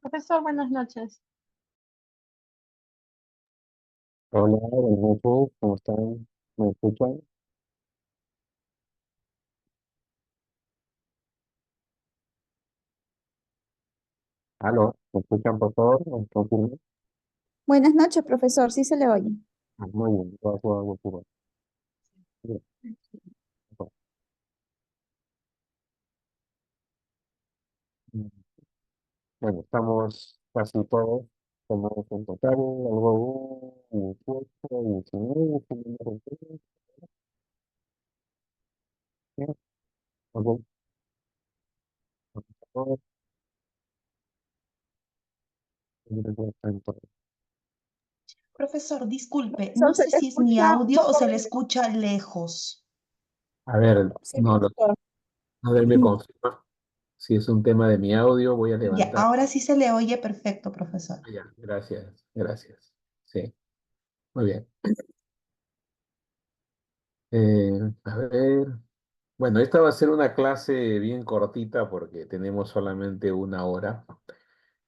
Profesor, buenas noches. Hola, buenas noches, ¿cómo están? ¿Me escuchan? ¿Aló? ¿Me escuchan, por favor? ¿Me confirman? Buenas noches, profesor. Sí se le oye. Muy bien, gracias. Bien, bueno, mm, bueno, estamos casi todos. Tenemos en total algo 18, 19, si no me equivoco. Bien, algo, todos, yo creo que están todos. Profesor, disculpe, Profesor, no se sé te si es mi escucha un audio o poco se le lejos. escucha lejos. A ver, Sí, no, profesor. a ver, me confirma. Si es un tema de mi audio, voy a Ya, levantar. ahora sí se le oye perfecto, profesor. Ya, gracias. Sí, muy bien. A ver. Bueno, esta va a ser una clase bien cortita porque tenemos solamente una hora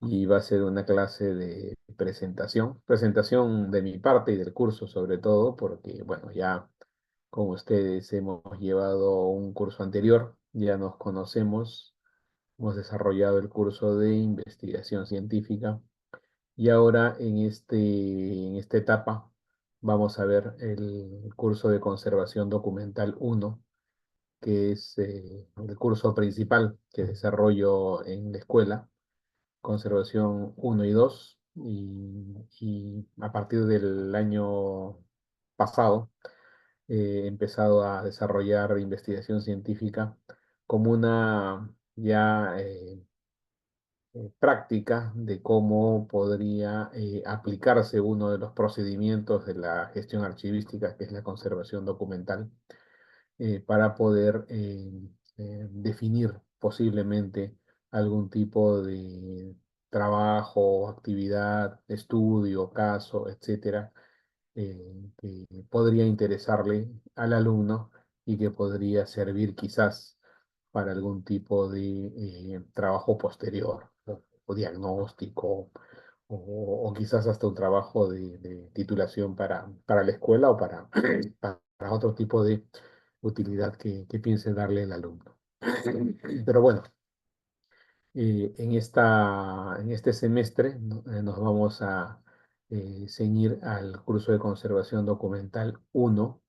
y va a ser una clase de presentación de mi parte y del curso sobre todo, porque bueno, ya con ustedes hemos llevado un curso anterior, ya nos conocemos, hemos desarrollado el curso de investigación científica y ahora en esta etapa vamos a ver el curso de conservación documental uno, que es el curso principal que desarrollo en la escuela, conservación uno y 2 y a partir del año pasado he empezado a desarrollar investigación científica como una ya práctica de cómo podría aplicarse uno de los procedimientos de la gestión archivística, que es la conservación documental, para poder definir posiblemente algún tipo de trabajo, actividad, estudio, caso, etcétera, que podría interesarle al alumno y que podría servir quizás para algún tipo de trabajo posterior, o diagnóstico, o quizás hasta un trabajo de titulación para la escuela o para otro tipo de utilidad que piense darle el alumno. Pero bueno, en este semestre nos vamos a ceñir al curso de conservación documental uno,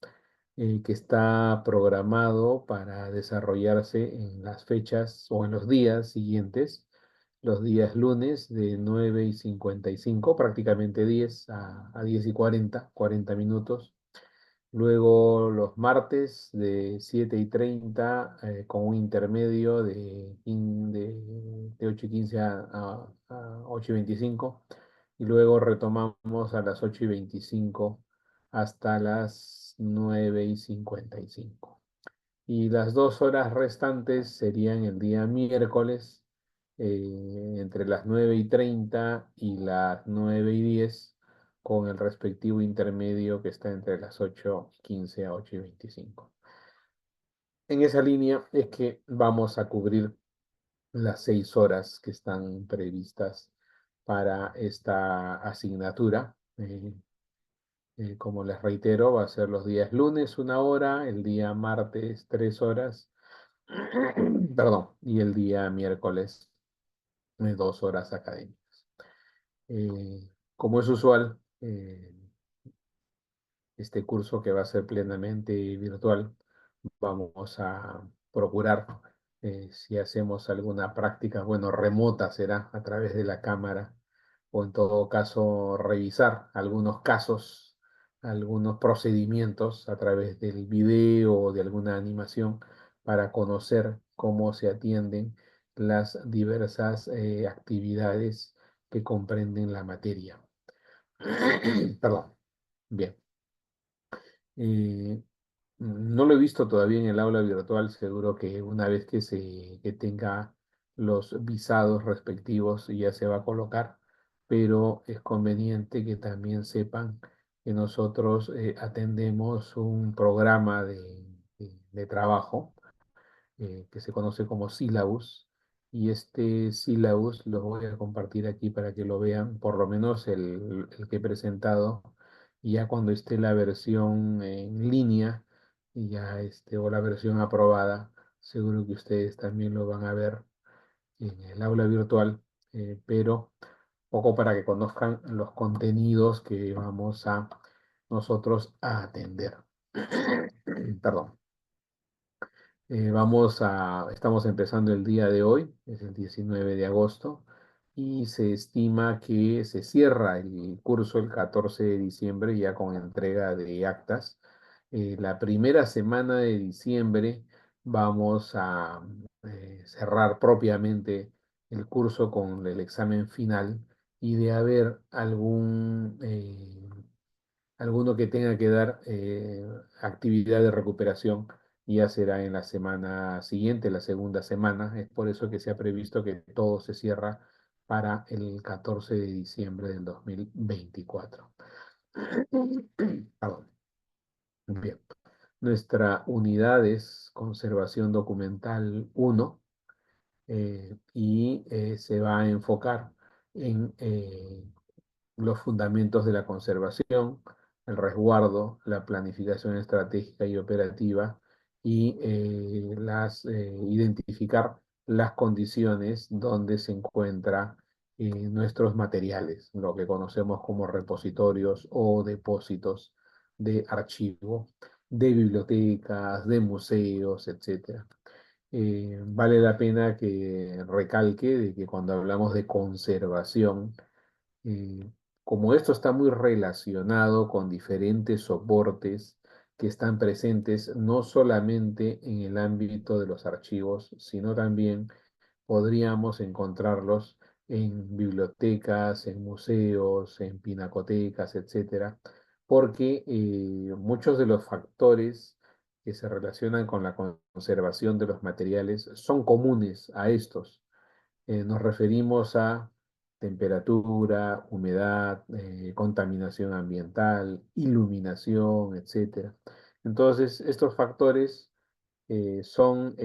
que está programado para desarrollarse en las fechas o en los días siguientes, los días lunes de 9:55, prácticamente 10 a 10:40, 40 minutos. Luego los martes de 7:30, con un intermedio de 8:15 a 8:25. Y luego retomamos a las 8:25 hasta las 9:55. Y las 2 horas restantes serían el día miércoles, entre las 9:30 y las 9:10, con el respectivo intermedio que está entre las 8:15 a 8:25. En esa línea es que vamos a cubrir las 6 horas que están previstas para esta asignatura. Como les reitero, va a ser los días lunes 1 hora, el día martes 3 horas, perdón, y el día miércoles 2 horas académicas. Como es usual, este curso que va a ser plenamente virtual, vamos a procurar, si hacemos alguna práctica, bueno, remota será a través de la cámara, o en todo caso revisar algunos casos, algunos procedimientos a través del video o de alguna animación para conocer cómo se atienden las diversas actividades que comprenden la materia. Perdón. Bien. Eh, no lo he visto todavía en el aula virtual, seguro que una vez que tenga los visados respectivos ya se va a colocar, pero es conveniente que también sepan que nosotros atendemos un programa de trabajo, que se conoce como sílabus, y este syllabus lo voy a compartir aquí para que lo vean, por lo menos el que he presentado, y ya cuando esté la versión en línea, y ya o la versión aprobada, seguro que ustedes también lo van a ver en el aula virtual, pero poco para que conozcan los contenidos que vamos a nosotros a atender. Perdón. Estamos empezando el día de hoy, es el 19 de agosto, y se estima que se cierra el curso el 14 de diciembre ya con entrega de actas. La primera semana de diciembre vamos a cerrar propiamente el curso con el examen final y de haber alguno que tenga que dar actividad de recuperación, ya será en la semana siguiente, la segunda semana. Es por eso que se ha previsto que todo se cierra para el 14 de diciembre del 2024. Perdón. Bien. Nuestra unidad es conservación documental 1, y se va a enfocar en los fundamentos de la conservación, el resguardo, la planificación estratégica y operativa y identificar las condiciones donde se encuentran nuestros materiales, lo que conocemos como repositorios o depósitos de archivo, de bibliotecas, de museos, etcétera. Vale la pena que recalque de que cuando hablamos de conservación, eh, como esto está muy relacionado con diferentes soportes que están presentes no solamente en el ámbito de los archivos, sino también podríamos encontrarlos en bibliotecas, en museos, en pinacotecas, etcétera, porque muchos de los factores que se relacionan con la conservación de los materiales son comunes a estos. Nos referimos a temperatura, humedad, contaminación ambiental, iluminación, etcétera. Entonces, estos factores son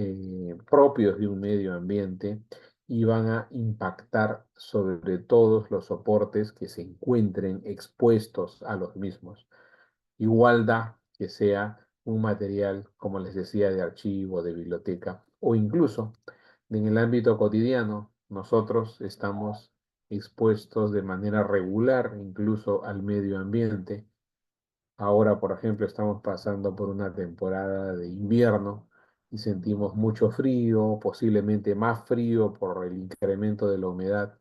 propios de un medio ambiente y van a impactar sobre todos los soportes que se encuentren expuestos a los mismos. Igual da que sea un material, como les decía, de archivo, de biblioteca o incluso en el ámbito cotidiano. Nosotros estamos expuestos de manera regular incluso al medio ambiente. Ahora, por ejemplo, estamos pasando por una temporada de invierno y sentimos mucho frío, posiblemente más frío por el incremento de la humedad.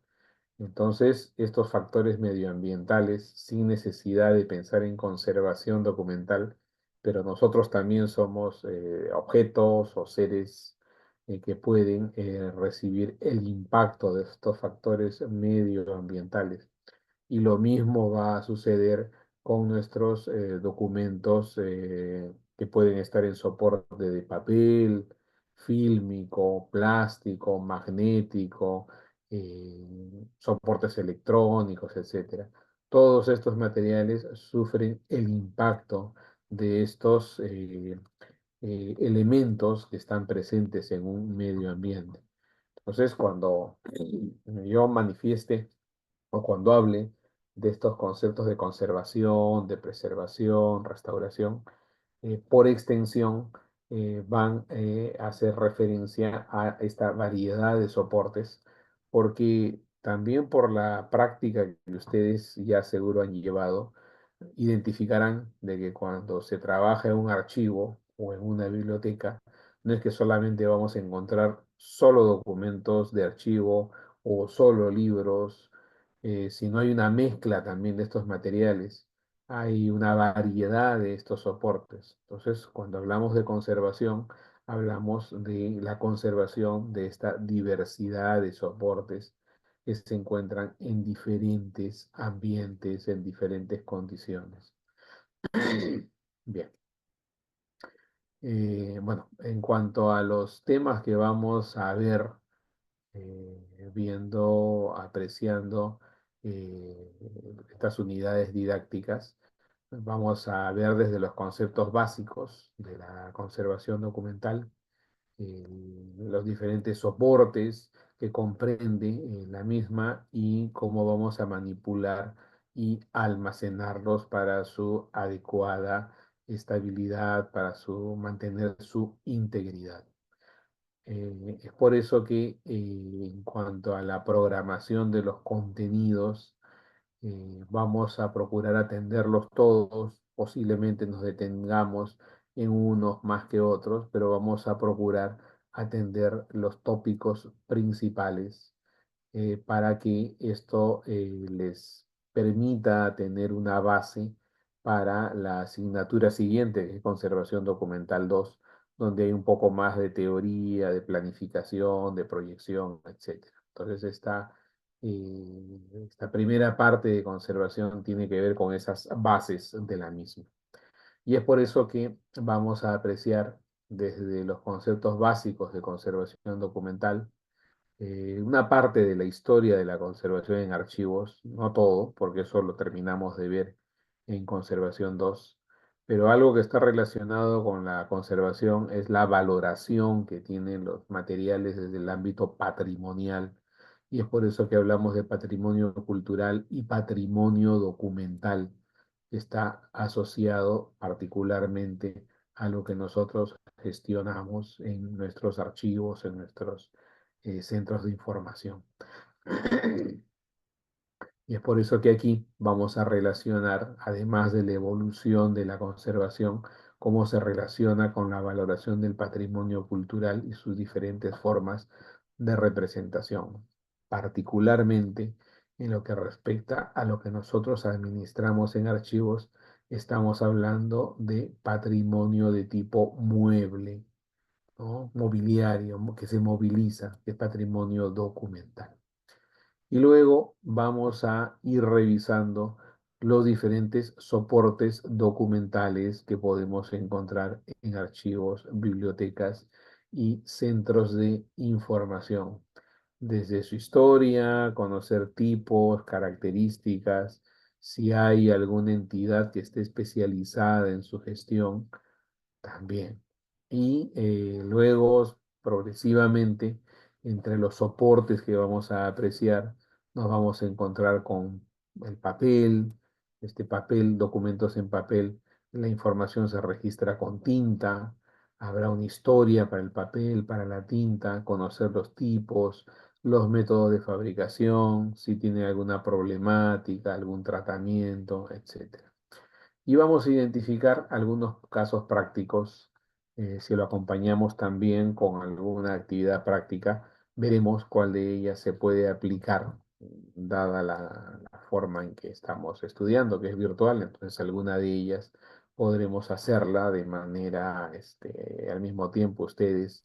Entonces, estos factores medioambientales, sin necesidad de pensar en conservación documental, pero nosotros también somos objetos o seres que pueden recibir el impacto de estos factores medioambientales. Y lo mismo va a suceder con nuestros documentos que pueden estar en soporte de papel, fílmico, plástico, magnético, soportes electrónicos, etcétera. Todos estos materiales sufren el impacto de estos elementos que están presentes en un medio ambiente. Entonces, cuando yo manifieste o cuando hable de estos conceptos de conservación, de preservación, restauración, por extensión van a hacer referencia a esta variedad de soportes, porque también por la práctica que ustedes ya seguro han llevado, identificarán de que cuando se trabaja en un archivo o en una biblioteca, no es que solamente vamos a encontrar solo documentos de archivo o solo libros, sino hay una mezcla también de estos materiales, hay una variedad de estos soportes. Entonces, cuando hablamos de conservación, hablamos de la conservación de esta diversidad de soportes que se encuentran en diferentes ambientes, en diferentes condiciones. Bien. Bueno, en cuanto a los temas que vamos a ver, viendo, apreciando estas unidades didácticas, vamos a ver desde los conceptos básicos de la conservación documental, los diferentes soportes, que comprende la misma y cómo vamos a manipular y almacenarlos para su adecuada estabilidad, para mantener su integridad. Es por eso que en cuanto a la programación de los contenidos, vamos a procurar atenderlos todos, posiblemente nos detengamos en unos más que otros, pero vamos a procurar atender los tópicos principales para que esto les permita tener una base para la asignatura siguiente, que es Conservación Documental 2, donde hay un poco más de teoría, de planificación, de proyección, etcétera. Entonces, esta primera parte de conservación tiene que ver con esas bases de la misma. Y es por eso que vamos a apreciar desde los conceptos básicos de conservación documental, una parte de la historia de la conservación en archivos, no todo, porque eso lo terminamos de ver en Conservación 2, pero algo que está relacionado con la conservación es la valoración que tienen los materiales desde el ámbito patrimonial, y es por eso que hablamos de patrimonio cultural y patrimonio documental, que está asociado particularmente a lo que nosotros gestionamos en nuestros archivos, en nuestros centros de información. Y es por eso que aquí vamos a relacionar, además de la evolución de la conservación, cómo se relaciona con la valoración del patrimonio cultural y sus diferentes formas de representación, particularmente en lo que respecta a lo que nosotros administramos en archivos, estamos hablando de patrimonio de tipo mueble, ¿no? Mobiliario, que se moviliza, que es patrimonio documental. Y luego vamos a ir revisando los diferentes soportes documentales que podemos encontrar en archivos, bibliotecas y centros de información. Desde su historia, conocer tipos, características, si hay alguna entidad que esté especializada en su gestión también. Y luego, progresivamente, entre los soportes que vamos a apreciar, nos vamos a encontrar con el papel, este papel, documentos en papel, la información se registra con tinta, habrá una historia para el papel, para la tinta, conocer los tipos, los métodos de fabricación, si tiene alguna problemática, algún tratamiento, etcétera. Y vamos a identificar algunos casos prácticos. Si lo acompañamos también con alguna actividad práctica, veremos cuál de ellas se puede aplicar, dada la forma en que estamos estudiando, que es virtual. Entonces, alguna de ellas podremos hacerla de manera, al mismo tiempo, ustedes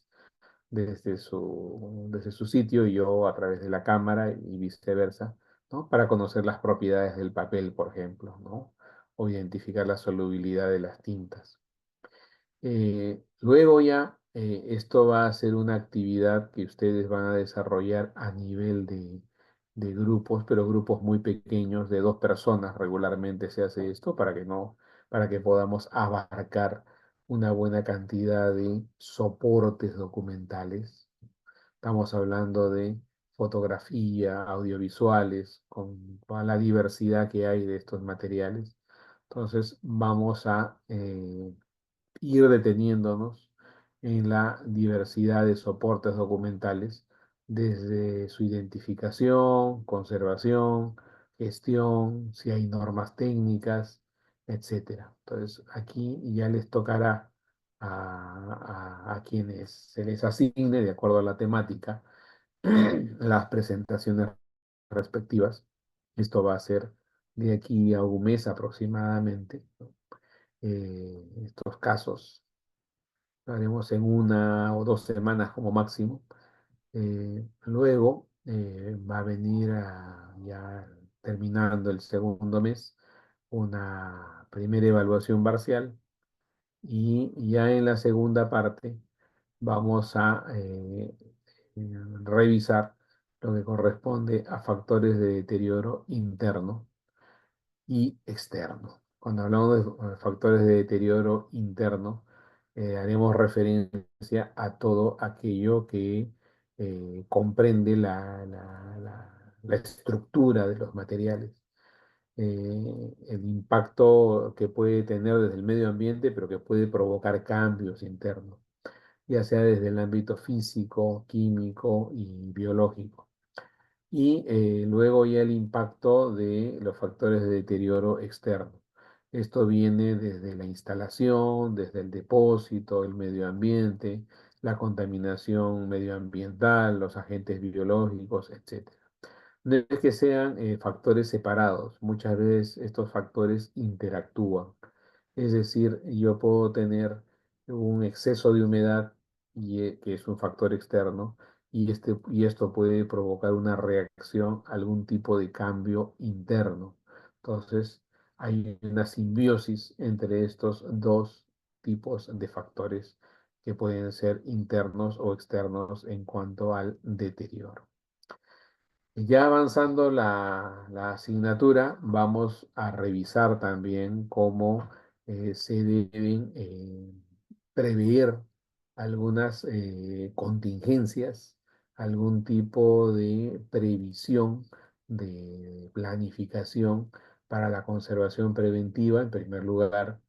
desde su sitio y yo a través de la cámara y viceversa, ¿no? Para conocer las propiedades del papel, por ejemplo, ¿no? O identificar la solubilidad de las tintas. Luego ya, esto va a ser una actividad que ustedes van a desarrollar a nivel de grupos, pero grupos muy pequeños, de 2 personas regularmente se hace esto para que no, para que podamos abarcar una buena cantidad de soportes documentales. Estamos hablando de fotografía, audiovisuales, con toda la diversidad que hay de estos materiales. Entonces vamos a ir deteniéndonos en la diversidad de soportes documentales, desde su identificación, conservación, gestión, si hay normas técnicas, etcétera. Entonces, aquí ya les tocará a quienes se les asigne, de acuerdo a la temática, las presentaciones respectivas. Esto va a ser de aquí a un mes aproximadamente, ¿no? Estos casos lo haremos en 1 o 2 semanas como máximo. Luego va a venir ya terminando el segundo mes una primera evaluación parcial, y ya en la segunda parte vamos a revisar lo que corresponde a factores de deterioro interno y externo. Cuando hablamos de factores de deterioro interno, haremos referencia a todo aquello que comprende la estructura de los materiales, el impacto que puede tener desde el medio ambiente, pero que puede provocar cambios internos, ya sea desde el ámbito físico, químico y biológico. Y luego ya el impacto de los factores de deterioro externo. Esto viene desde la instalación, desde el depósito, el medio ambiente, la contaminación medioambiental, los agentes biológicos, etc. No es que sean factores separados, muchas veces estos factores interactúan. Es decir, yo puedo tener un exceso de humedad que es un factor externo y esto puede provocar una reacción, algún tipo de cambio interno. Entonces, hay una simbiosis entre estos dos tipos de factores que pueden ser internos o externos en cuanto al deterioro. Ya avanzando la asignatura, vamos a revisar también cómo se deben prever algunas contingencias, algún tipo de previsión, de planificación para la conservación preventiva, en primer lugar,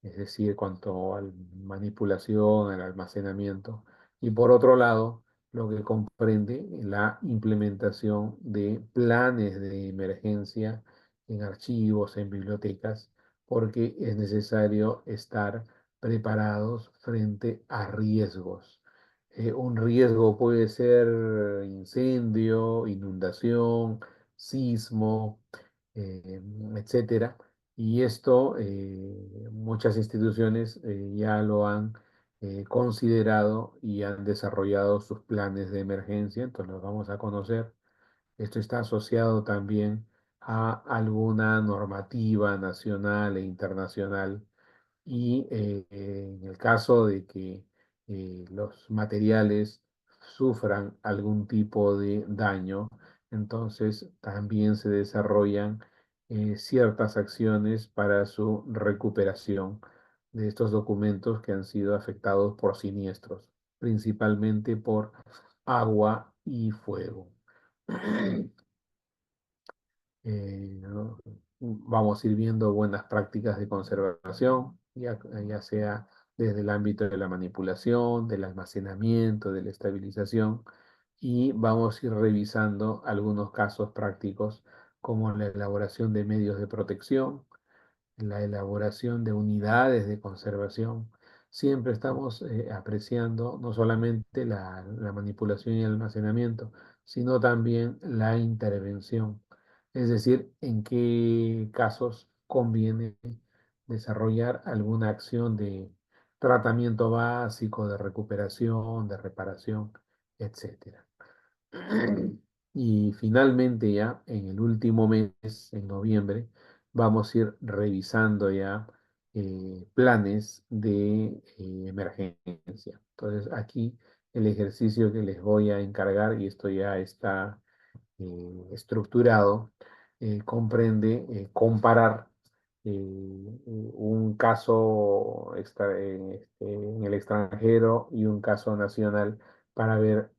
es decir, cuanto a la manipulación, al almacenamiento, y por otro lado, lo que comprende la implementación de planes de emergencia en archivos, en bibliotecas, porque es necesario estar preparados frente a riesgos. Un riesgo puede ser incendio, inundación, sismo, eh, etcétera. Y esto muchas instituciones ya lo han considerado y han desarrollado sus planes de emergencia, entonces los vamos a conocer. Esto está asociado también a alguna normativa nacional e internacional y en el caso de que los materiales sufran algún tipo de daño, entonces también se desarrollan ciertas acciones para su recuperación de estos documentos que han sido afectados por siniestros, principalmente por agua y fuego. ¿No? Vamos a ir viendo buenas prácticas de conservación, ya sea desde el ámbito de la manipulación, del almacenamiento, de la estabilización, y vamos a ir revisando algunos casos prácticos como la elaboración de medios de protección, la elaboración de unidades de conservación. Siempre estamos apreciando no solamente la manipulación y el almacenamiento, sino también la intervención. Es decir, en qué casos conviene desarrollar alguna acción de tratamiento básico, de recuperación, de reparación, etcétera. Y finalmente ya en el último mes, en noviembre, vamos a ir revisando ya planes de emergencia. Entonces aquí el ejercicio que les voy a encargar, y esto ya está estructurado, comprende comparar un caso en el extranjero y un caso nacional para ver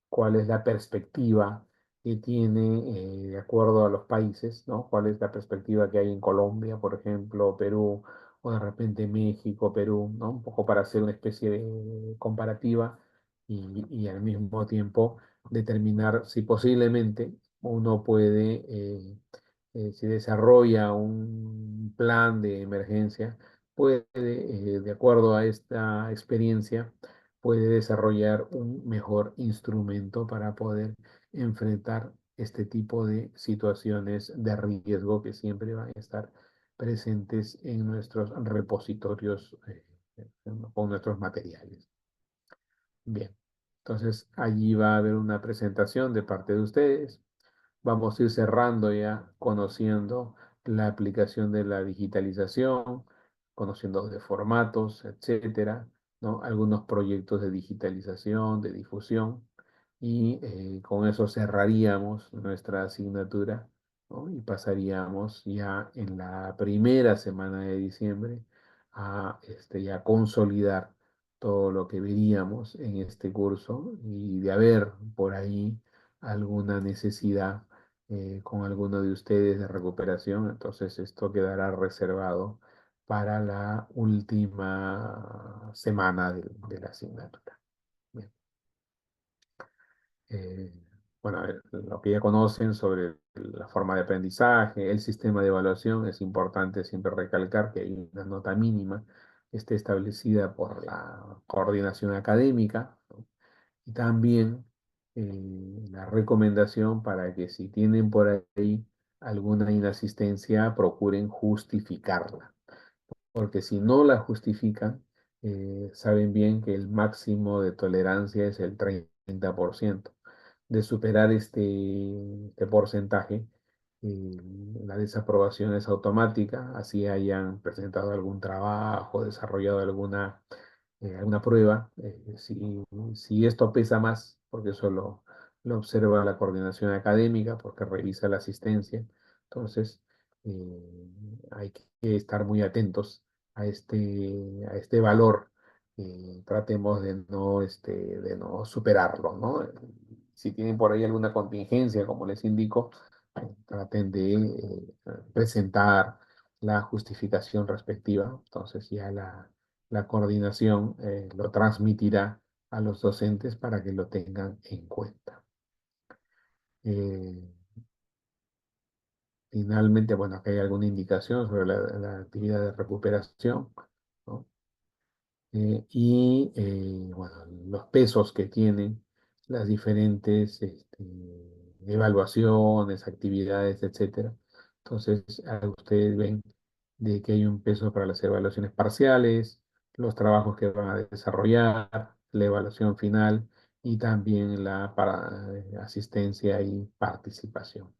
cuál es la perspectiva que tiene de acuerdo a los países, ¿no? Cuál es la perspectiva que hay en Colombia, por ejemplo, Perú, o de repente México, Perú, ¿no? Un poco para hacer una especie de comparativa y al mismo tiempo determinar si posiblemente uno puede, si desarrolla un plan de emergencia, puede, de acuerdo a esta experiencia, puede desarrollar un mejor instrumento para poder enfrentar este tipo de situaciones de riesgo que siempre van a estar presentes en nuestros repositorios con nuestros materiales. Bien, entonces allí va a haber una presentación de parte de ustedes. Vamos a ir cerrando ya conociendo la aplicación de la digitalización, conociendo de formatos, etcétera, ¿no? Algunos proyectos de digitalización, de difusión, y con eso cerraríamos nuestra asignatura, ¿no? Y pasaríamos ya en la primera semana de diciembre a ya consolidar todo lo que veríamos en este curso y de haber por ahí alguna necesidad con alguno de ustedes de recuperación, entonces esto quedará reservado para la última semana de la asignatura. Bien. Eh, bueno, a ver, lo que ya conocen sobre la forma de aprendizaje, el sistema de evaluación, es importante siempre recalcar que hay una nota mínima que esté establecida por la coordinación académica, ¿no? Y también la recomendación para que si tienen por ahí alguna inasistencia, procuren justificarla, porque si no la justifican, saben bien que el máximo de tolerancia es el 30%. De superar este porcentaje, la desaprobación es automática, así hayan presentado algún trabajo, desarrollado alguna prueba. Si esto pesa más, porque eso lo observa la coordinación académica, porque revisa la asistencia, entonces hay que estar muy atentos a este valor. Tratemos de no superarlo, ¿no? Si tienen por ahí alguna contingencia, como les indico, traten de presentar la justificación respectiva. Entonces ya la coordinación lo transmitirá a los docentes para que lo tengan en cuenta. Eh, Finalmente, bueno, acá hay alguna indicación sobre la actividad de recuperación, ¿no? Bueno, los pesos que tienen las diferentes evaluaciones, actividades, etcétera. Entonces, ustedes ven de que hay un peso para las evaluaciones parciales, los trabajos que van a desarrollar, la evaluación final y también la para, asistencia y participación.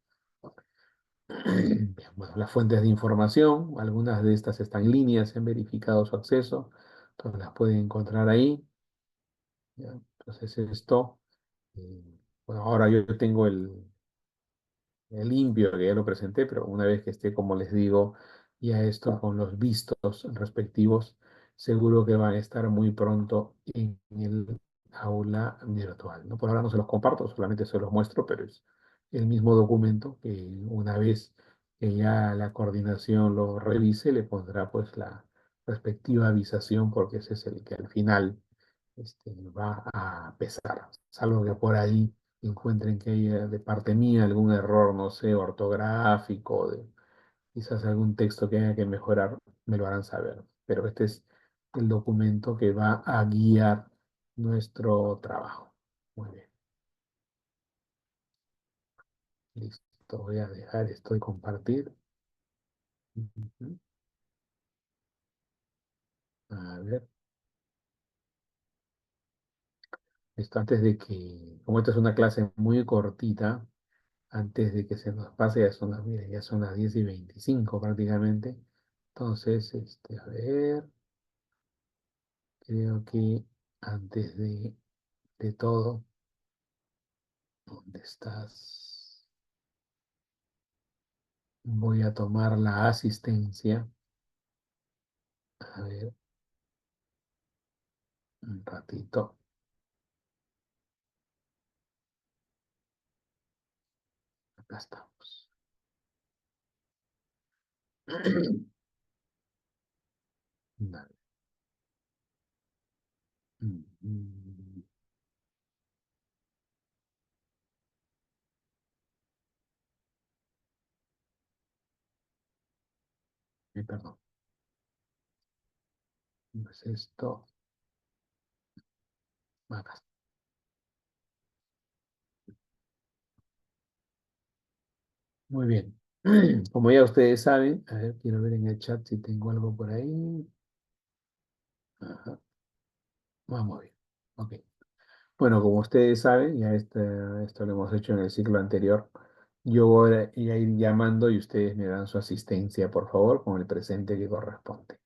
Bien, bueno, las fuentes de información, algunas de estas están en línea, se han verificado su acceso, entonces las pueden encontrar ahí. ¿Ya? Entonces esto, eh, bueno, ahora yo tengo el limpio, que ya lo presenté, pero una vez que esté, como les digo, ya esto con los vistos respectivos, seguro que van a estar muy pronto en el aula virtual, ¿no? Por ahora no se los comparto, solamente se los muestro, pero es el mismo documento que una vez que ya la coordinación lo revise, le pondrá pues la respectiva avisación, porque ese es el que al final va a pesar, salvo que por ahí encuentren que hay de parte mía algún error, no sé, ortográfico, quizás algún texto que haya que mejorar, me lo harán saber. Pero este es el documento que va a guiar nuestro trabajo. Muy bien, listo. Voy a dejar esto de compartir. Ujú. A ver, esto antes de que, como esta es una clase muy cortita, antes de que se nos pase, mire, ya son las 10:25 prácticamente. Entonces, a ver, creo que antes de todo, ¿dónde estás? Voy a tomar la asistencia. A ver, un ratito. Acá estamos. Dale. Mm, perdón. No es esto. Acá está. Muy bien. Como ya ustedes saben, a ver, quiero ver en el chat si tengo algo por ahí. Ajá, vamos bien. Ok. Bueno, como ustedes saben, ya esto lo hemos hecho en el ciclo anterior. Yo voy a ir llamando y ustedes me dan su asistencia, por favor, con el presente que corresponde.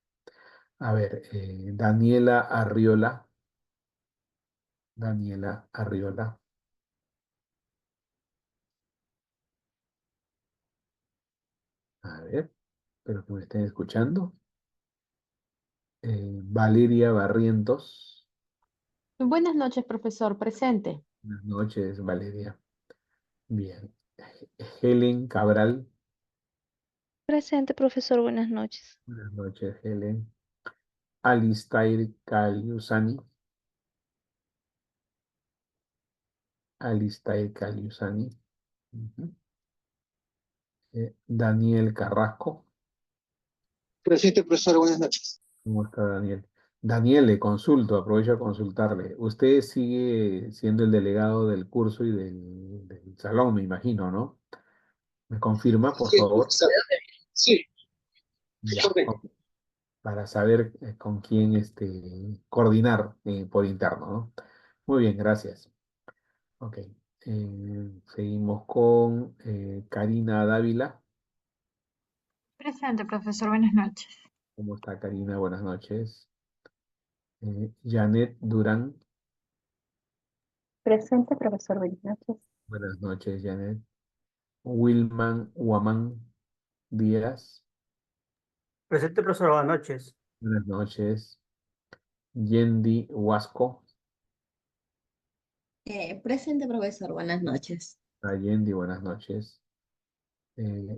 A ver, Daniela Arriola. Daniela Arriola. A ver, espero que me estén escuchando. Valeria Barrientos. Buenas noches, profesor. Presente. Buenas noches, Valeria. Bien. Helen Cabral. Presente, profesor, buenas noches. Buenas noches, Helen. Alistair Caliusani. Alistair Caliusani. Ujú. Daniel Carrasco. Presente, profesor, buenas noches. ¿Cómo está Daniel? Daniel, le consulto, aprovecho a consultarle. Usted sigue siendo el delegado del curso y del salón, me imagino, ¿no? ¿Me confirma, por Sí, favor? profesor. Sí, Ya, correcto. para saber con quién coordinar por interno, ¿no? Muy bien, gracias. Ok. Seguimos con Karina Dávila. Presente, profesor. Buenas noches. ¿Cómo está Karina? Buenas noches. Janet Durán. Presente, profesor. Buenas noches. Buenas noches, Janet. Wilman Huamán Díaz. Presente, profesor, buenas noches. Buenas noches. Yendi Huasco. Presente, profesor. Buenas noches. Yendi, buenas noches.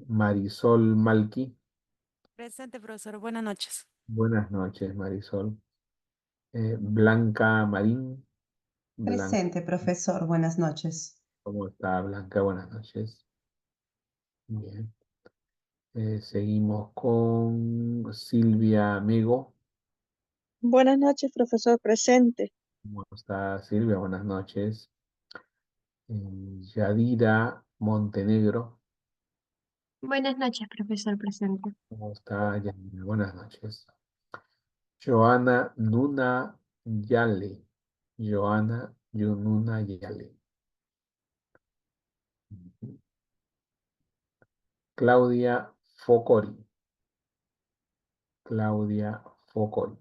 Marisol Malqui. Presente, profesor. Buenas noches. Buenas noches, Marisol. Blanca Marín. Blanca, Presente, profesor. Buenas noches. ¿cómo está Blanca? Buenas noches. Bien. Seguimos con Silvia Mego. Buenas noches, profesor, presente. ¿Cómo está Silvia? Buenas noches. Yadira Montenegro. Buenas noches, profesor. Presente. ¿Cómo está Yadira? Buenas noches. Joana Nuna Yale. Joana Yununa Yale. Claudia Focori. Claudia Focori.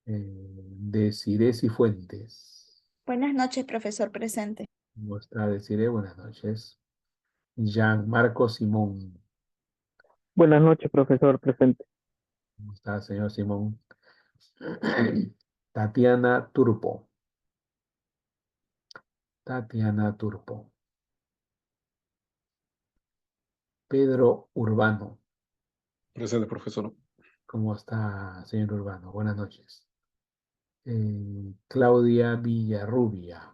Desiree Cifuentes. Buenas noches, profesor. Presente. ¿Cómo está Desiree? Buenas noches. Gianmarco Simón. Buenas noches, profesor, presente. ¿Cómo está, señor Simón? Tatiana Turpo. Tatiana Turpo. Pedro Urbano. Presente, profesor. ¿Cómo está, señor Urbano? Buenas noches. Claudia Villarrubia.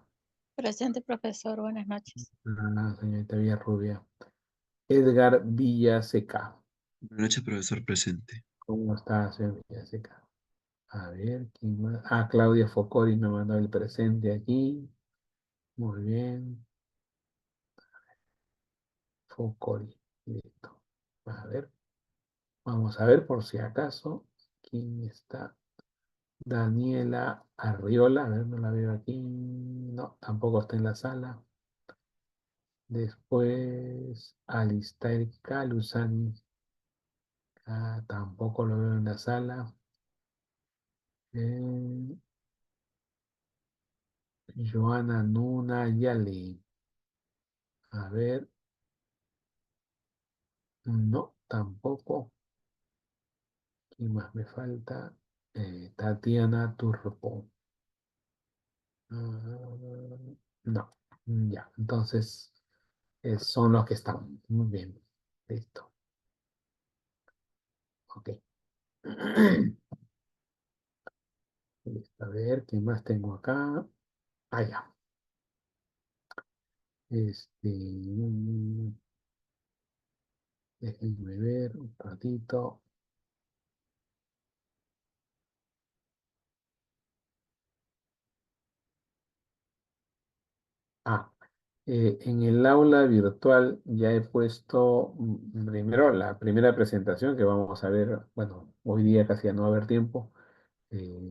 Presente, profesor. Buenas noches. Señorita Villarrubia. Edgar Villaseca. Buenas noches, profesor presente. ¿Cómo está, señor Villaseca? A ver, ¿quién más? Claudia Focori me mandó el presente aquí. Muy bien. Focori. Listo. A ver. Vamos a ver por si acaso. ¿Quién está? Daniela Arriola. A ver, no la veo aquí. No, tampoco está en la sala. Después, Alistair Calusani. Tampoco lo veo en la sala. Eh, Joana Nuna Yali. A ver. No, tampoco. ¿Quién más me falta? Tatiana Turpo. No. Ya. Entonces, son los que están. Muy bien. Listo. Ok. Listo. A ver, ¿qué más tengo acá? Ya. Déjenme ver un ratito. Ah, en el aula virtual ya he puesto primero la primera presentación que vamos a ver, bueno, hoy día casi ya no va a haber tiempo,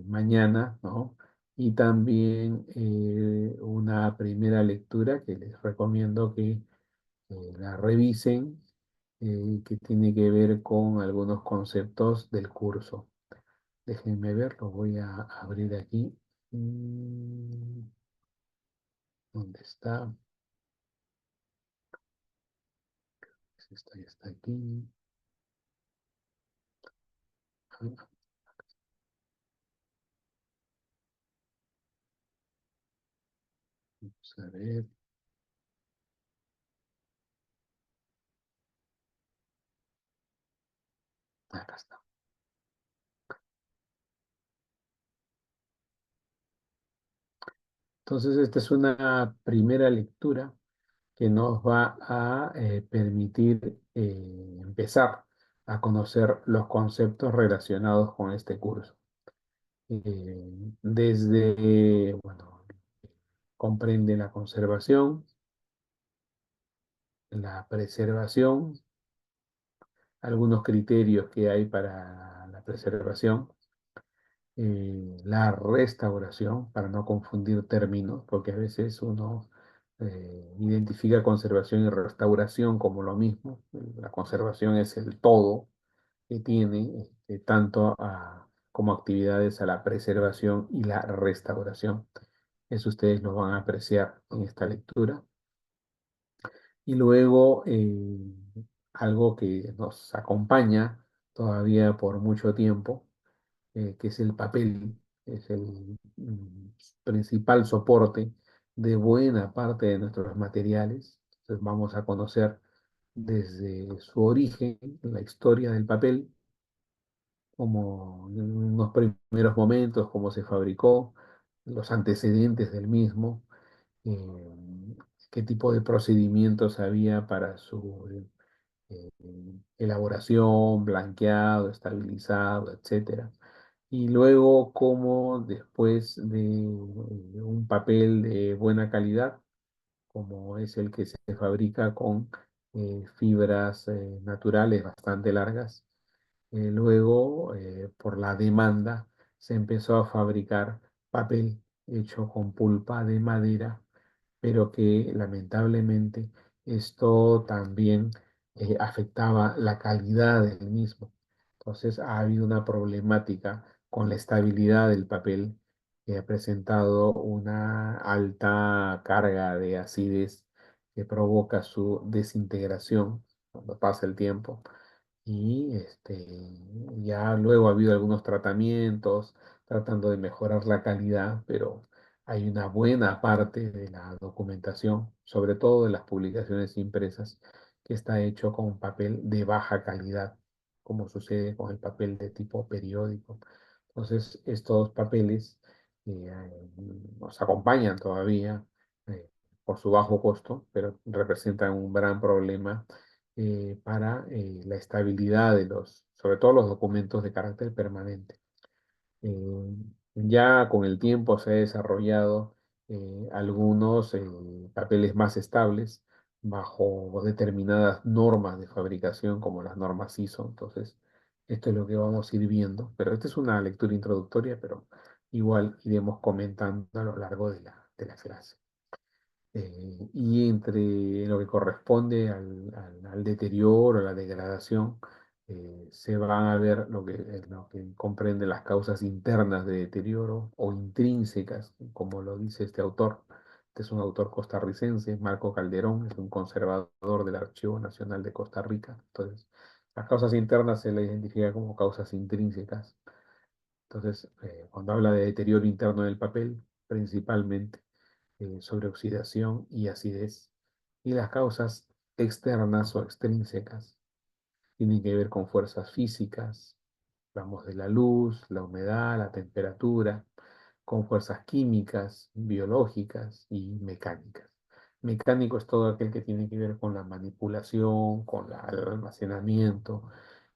mañana, ¿no? Y también una primera lectura que les recomiendo que la revisen, que tiene que ver con algunos conceptos del curso. Déjenme ver, lo voy a abrir aquí. ¿Dónde está? Esto ya está aquí. Vamos a ver. Acá está. Entonces, esta es una primera lectura que nos va a permitir empezar a conocer los conceptos relacionados con este curso. Bueno, comprende la conservación, la preservación, algunos criterios que hay para la preservación, la restauración, para no confundir términos, porque a veces uno identifica conservación y restauración como lo mismo. La conservación es el todo que tiene como actividades a la preservación y la restauración. Eso ustedes lo van a apreciar en esta lectura. Y luego algo que nos acompaña todavía por mucho tiempo, que es el papel, es el principal soporte de buena parte de nuestros materiales. Entonces vamos a conocer desde su origen, la historia del papel, como en unos primeros momentos, cómo se fabricó, los antecedentes del mismo, eh, qué tipo de procedimientos había para su eh, elaboración, blanqueado, estabilizado, etcétera. Y luego cómo después de un papel de buena calidad, como es el que se fabrica con fibras naturales bastante largas, luego, por la demanda, se empezó a fabricar papel hecho con pulpa de madera, pero que lamentablemente esto también afectaba la calidad del mismo. Entonces ha habido una problemática con la estabilidad del papel que ha presentado una alta carga de acidez que provoca su desintegración cuando pasa el tiempo. Y ya luego ha habido algunos tratamientos tratando de mejorar la calidad, pero hay una buena parte de la documentación, sobre todo de las publicaciones impresas, que está hecho con papel de baja calidad, como sucede con el papel de tipo periódico. Entonces, estos papeles nos acompañan todavía eh, por su bajo costo, pero representan un gran problema para la estabilidad de sobre todo los documentos de carácter permanente. Eh, ya con el tiempo se ha desarrollado algunos papeles más estables bajo determinadas normas de fabricación como las normas ISO. Entonces, esto es lo que vamos a ir viendo. Pero esta es una lectura introductoria, pero igual iremos comentando a lo largo de la clase. Y entre lo que corresponde al deterioro, a la degradación, se van a ver lo que comprende las causas internas de deterioro o intrínsecas, como lo dice este autor. Este es un autor costarricense, Marco Calderón, es un conservador del Archivo Nacional de Costa Rica. Entonces, las causas internas se le identifica como causas intrínsecas. Entonces, cuando habla de deterioro interno del papel, principalmente sobre oxidación y acidez. Y las causas externas o extrínsecas tienen que ver con fuerzas físicas, hablamos de la luz, la humedad, la temperatura, con fuerzas químicas, biológicas y mecánicas. Mecánico es todo aquel que tiene que ver con la manipulación, con el almacenamiento,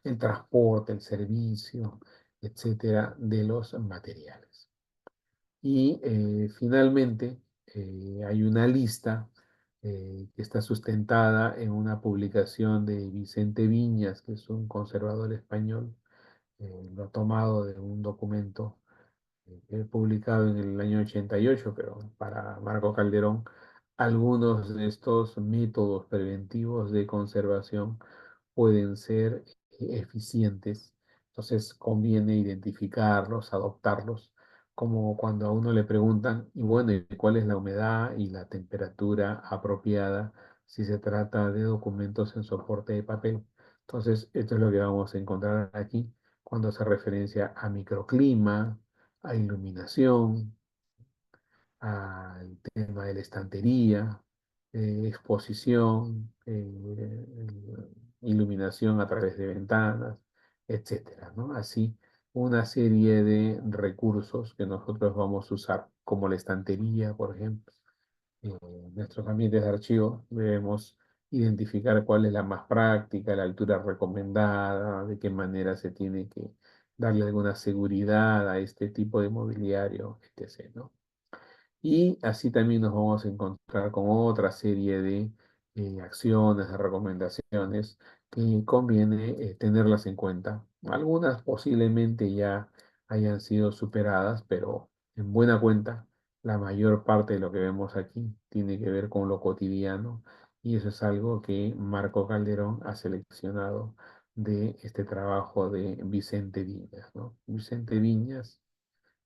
el transporte, el servicio, etcétera, de los materiales. Y finalmente hay una lista que está sustentada en una publicación de Vicente Viñas, que es un conservador español. Lo ha tomado de un documento publicado en el año 88, pero para Marco Calderón, algunos de estos métodos preventivos de conservación pueden ser eficientes. Entonces conviene identificarlos, adoptarlos, como cuando a uno le preguntan, y bueno, ¿y cuál es la humedad y la temperatura apropiada si se trata de documentos en soporte de papel? Entonces, esto es lo que vamos a encontrar aquí cuando hace referencia a microclima, a iluminación, al tema de la estantería, exposición, iluminación a través de ventanas, etcétera, ¿no? Así, una serie de recursos que nosotros vamos a usar, como la estantería, por ejemplo. Nuestros ambientes de archivo debemos identificar cuál es la más práctica, la altura recomendada, de qué manera se tiene que darle alguna seguridad a este tipo de mobiliario, etc., ¿no? Y así también nos vamos a encontrar con otra serie de acciones, de recomendaciones que conviene tenerlas en cuenta. Algunas posiblemente ya hayan sido superadas, pero en buena cuenta, la mayor parte de lo que vemos aquí tiene que ver con lo cotidiano y eso es algo que Marco Calderón ha seleccionado de este trabajo de Vicente Viñas, ¿no? Vicente Viñas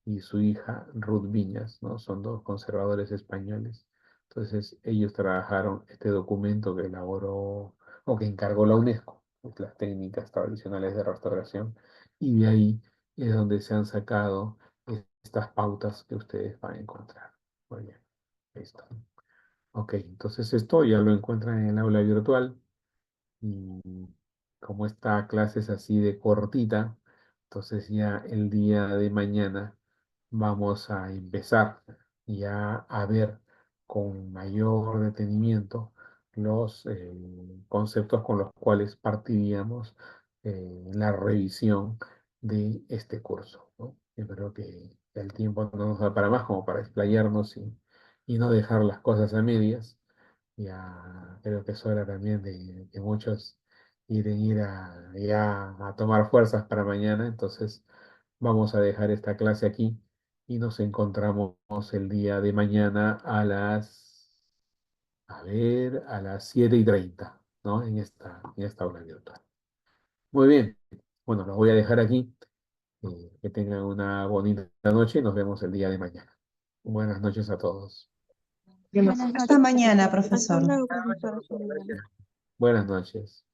y su hija Ruth Viñas, ¿no? Son dos conservadores españoles. Entonces, ellos trabajaron este documento que elaboró o que encargó la UNESCO, las técnicas tradicionales de restauración, y de ahí es donde se han sacado estas pautas que ustedes van a encontrar. Muy bien, listo. Ok, entonces esto ya lo encuentran en el aula virtual. Y como esta clase es así de cortita, entonces ya el día de mañana vamos a empezar ya a ver con mayor detenimiento los conceptos con los cuales partiríamos en la revisión de este curso, ¿no? Yo creo que el tiempo no nos da para más como para explayarnos y no dejar las cosas a medias. Ya creo que es hora también de que muchos ir ya a tomar fuerzas para mañana. Entonces vamos a dejar esta clase aquí y nos encontramos el día de mañana a las 7:30, ¿no? En esta aula virtual. Muy bien. Bueno, los voy a dejar aquí. Que tengan una bonita noche y nos vemos el día de mañana. Buenas noches a todos. Buenas Hasta noches, mañana, profesor. Hasta profesor. luego, profesor. Hasta mañana. Buenas noches.